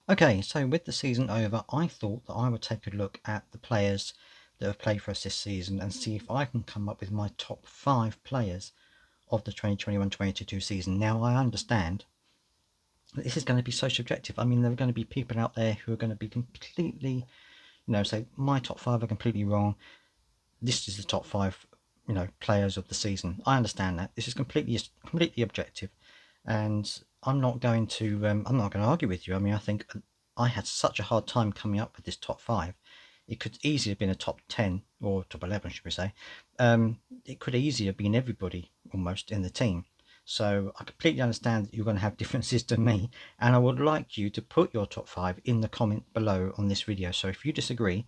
Okay, so with the season over, I thought that I would take a look at the players that have played for us this season and see if I can come up with my top 5 players of the 2021-22 season. Now, I understand that this is going to be so subjective. I mean, there are going to be people out there who are going to be completely, say my top 5 are completely wrong. This is the top 5, players of the season. I understand that. This is completely objective, and I'm not going to argue with you. I mean, I think I had such a hard time coming up with this top 5. It could easily have been a top 10 or top 11, should we say. It could easily have been everybody almost in the team. So I completely understand that you're going to have differences to me, and I would like you to put your top 5 in the comment below on this video. So if you disagree,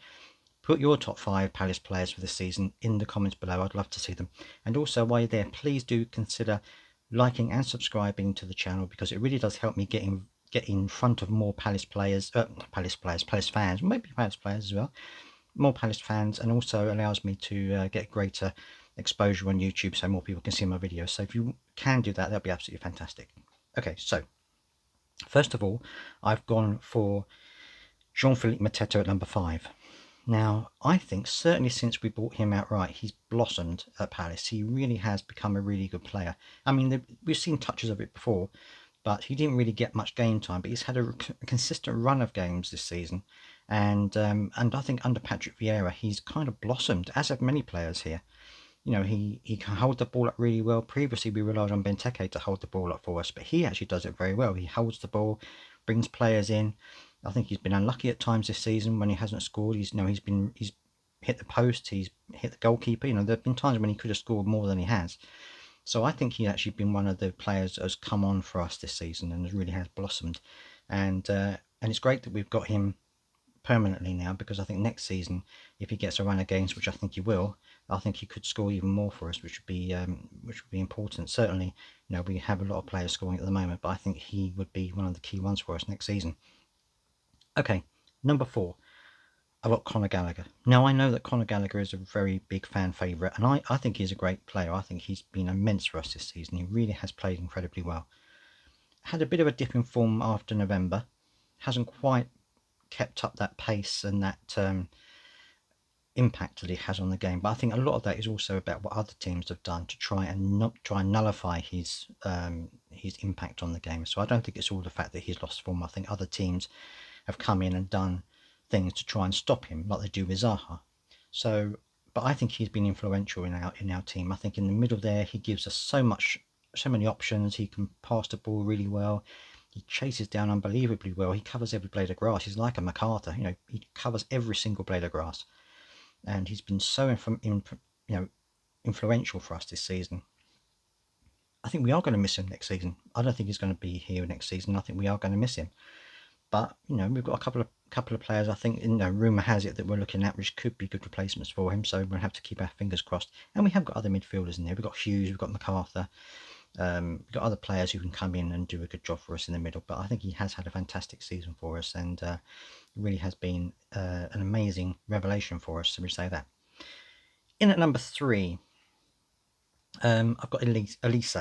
put your top 5 Palace players for this season in the comments below. I'd love to see them. And also, while you're there, please do consider liking and subscribing to the channel, because it really does help me get in front of more Palace players, Palace fans, maybe Palace players as well, more Palace fans, and also allows me to get greater exposure on YouTube so more people can see my videos. So if you can do that, that'd be absolutely fantastic. Okay, so first of all, I've gone for Jean-Philippe Matetto at number 5. Now, I think certainly since we bought him outright, he's blossomed at Palace. He really has become a really good player. I mean, we've seen touches of it before, but he didn't really get much game time. But he's had a consistent run of games this season, and I think under Patrick Vieira, he's kind of blossomed, as have many players here. He can hold the ball up really well. Previously, we relied on Benteke to hold the ball up for us, but he actually does it very well. He holds the ball, brings players in. I think he's been unlucky at times this season when he hasn't scored. He's hit the post, he's hit the goalkeeper. There have been times when he could have scored more than he has. So I think he's actually been one of the players that has come on for us this season and really has blossomed. And it's great that we've got him permanently now, because I think next season, if he gets a run of games, which I think he will, I think he could score even more for us, which would be important. Certainly, we have a lot of players scoring at the moment, but I think he would be one of the key ones for us next season. Okay, number 4, I've got Conor Gallagher. Now, I know that Conor Gallagher is a very big fan favourite, and I think he's a great player. I think he's been immense for us this season. He really has played incredibly well. Had a bit of a dip in form after November. Hasn't quite kept up that pace and that impact that he has on the game. But I think a lot of that is also about what other teams have done to try and nullify his impact on the game. So I don't think it's all the fact that he's lost form. I think other teams have come in and done things to try and stop him, like they do with Zaha. So, but I think he's been influential in our team. I think in the middle there, he gives us so many options. He can pass the ball really well. He chases down unbelievably well. He covers every blade of grass. He's like a MacArthur. He covers every single blade of grass, and he's been so influential for us this season. I think we are going to miss him next season. I don't think he's going to be here next season. I think we are going to miss him. But we've got a couple of players. I think rumor has it that we're looking at which could be good replacements for him. So we'll have to keep our fingers crossed. And we have got other midfielders in there. We've got Hughes. We've got MacArthur. We've got other players who can come in and do a good job for us in the middle. But I think he has had a fantastic season for us, and it really has been an amazing revelation for us. So we say that. In at number 3, I've got Elise,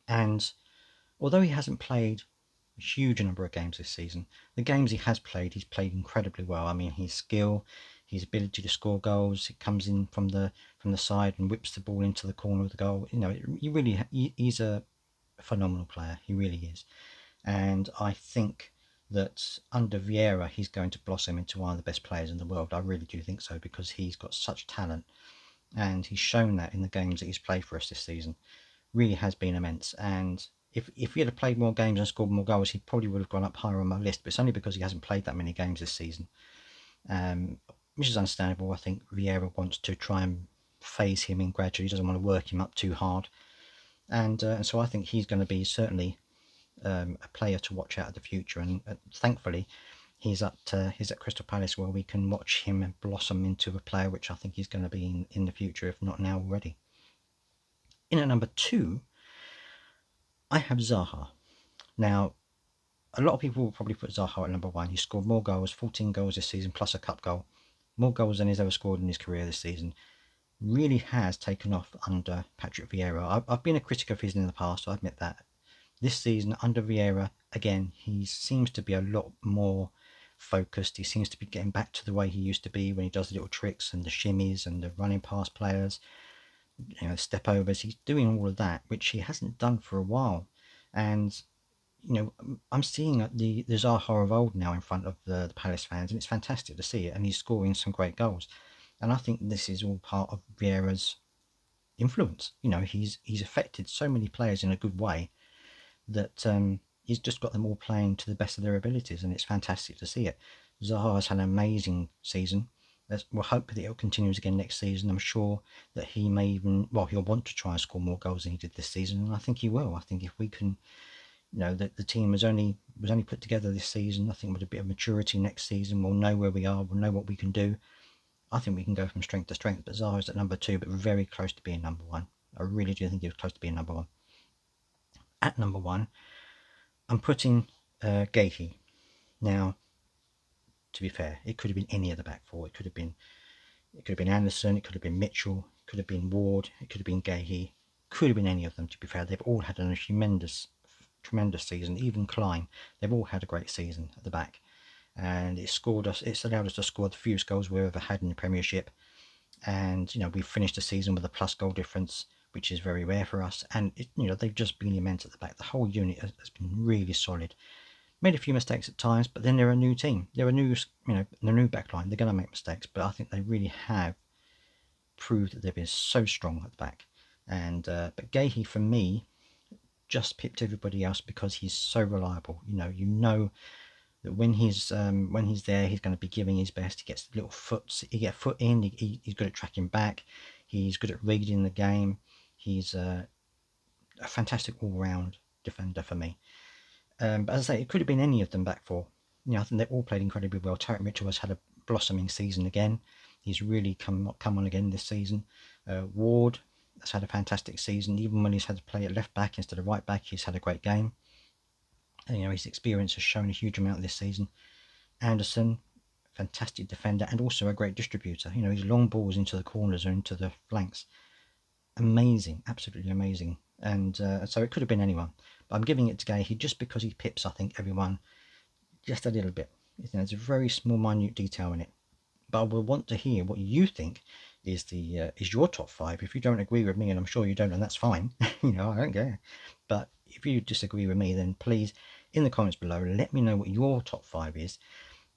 and although he hasn't played a huge number of games this season, the games he has played, he's played incredibly well. I mean, his skill, his ability to score goals, he comes in from the side and whips the ball into the corner of the goal. He's a phenomenal player. He really is. And I think that under Vieira, he's going to blossom into one of the best players in the world. I really do think so, because he's got such talent, and he's shown that in the games that he's played for us this season. Really has been immense. And if he had played more games and scored more goals, he probably would have gone up higher on my list. But it's only because he hasn't played that many games this season, which is understandable. I think Vieira wants to try and phase him in gradually. He doesn't want to work him up too hard, and so I think he's going to be certainly a player to watch out in the future. And thankfully, he's at Crystal Palace, where we can watch him blossom into a player which I think he's going to be in the future, if not now already. In at number 2, I have Zaha. Now, a lot of people will probably put Zaha at number 1. He scored more goals, 14 goals this season, plus a cup goal. More goals than he's ever scored in his career this season. Really has taken off under Patrick Vieira. I've been a critic of his in the past, I admit that. This season, under Vieira, again, he seems to be a lot more focused. He seems to be getting back to the way he used to be when he does the little tricks and the shimmies and the running past players, step overs. He's doing all of that, which he hasn't done for a while. And I'm seeing the Zaha of old now in front of the Palace fans, and it's fantastic to see it. And he's scoring some great goals. And I think this is all part of Vieira's influence. He's affected so many players in a good way that he's just got them all playing to the best of their abilities, and it's fantastic to see it. Zaha has had an amazing season. We'll hope that it'll continue again next season. I'm sure that he may even, well, he'll want to try and score more goals than he did this season, and I think he will. I think if we can, that the team was only put together this season. I think with a bit of maturity next season, we'll know where we are. We'll know what we can do. I think we can go from strength to strength. But Zaha's at number 2, but very close to being number 1. I really do think he was close to being number 1. At number 1, I'm putting Gahey. Now, to be fair, it could have been any of the back four. It could have been Anderson. It could have been Mitchell. It could have been Ward. It could have been Gahey. Could have been any of them. To be fair, they've all had a tremendous season. Even Klein, they've all had a great season at the back, and it's allowed us to score the fewest goals we've ever had in the Premiership. And we've finished the season with a plus goal difference, which is very rare for us. And they've just been immense at the back. The whole unit has been really solid. Made a few mistakes at times, but then they're a new team. They're a new, they're a new backline. They're going to make mistakes, but I think they really have proved that they've been so strong at the back. And but Gahey, for me, just pipped everybody else because he's so reliable. That when he's there, he's going to be giving his best. He gets little he gets a foot in. He's good at tracking back. He's good at reading the game. He's a fantastic all-round defender for me. But as I say, it could have been any of them back four. I think they've all played incredibly well. Tarek Mitchell has had a blossoming season again. He's really come on again this season. Ward has had a fantastic season. Even when he's had to play at left back instead of right back, he's had a great game. And, his experience has shown a huge amount this season. Anderson, fantastic defender and also a great distributor. His long balls into the corners or into the flanks, amazing, absolutely amazing. And so it could have been anyone, but I'm giving it to Gahey just because he pips, I think, everyone just a little bit. There's a very small, minute detail in it. But I will want to hear what you think is your top 5. If you don't agree with me, and I'm sure you don't, and that's fine. I don't care. But if you disagree with me, then please, in the comments below, let me know what your top 5 is.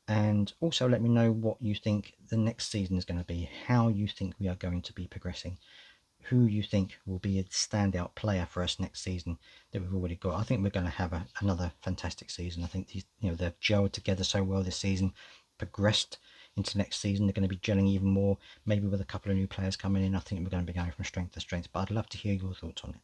And also let me know what you think the next season is going to be, how you think we are going to be progressing, who you think will be a standout player for us next season that we've already got. I think we're going to have another fantastic season. I think they've gelled together so well this season, progressed into next season. They're going to be gelling even more, maybe with a couple of new players coming in. I think we're going to be going from strength to strength, but I'd love to hear your thoughts on it.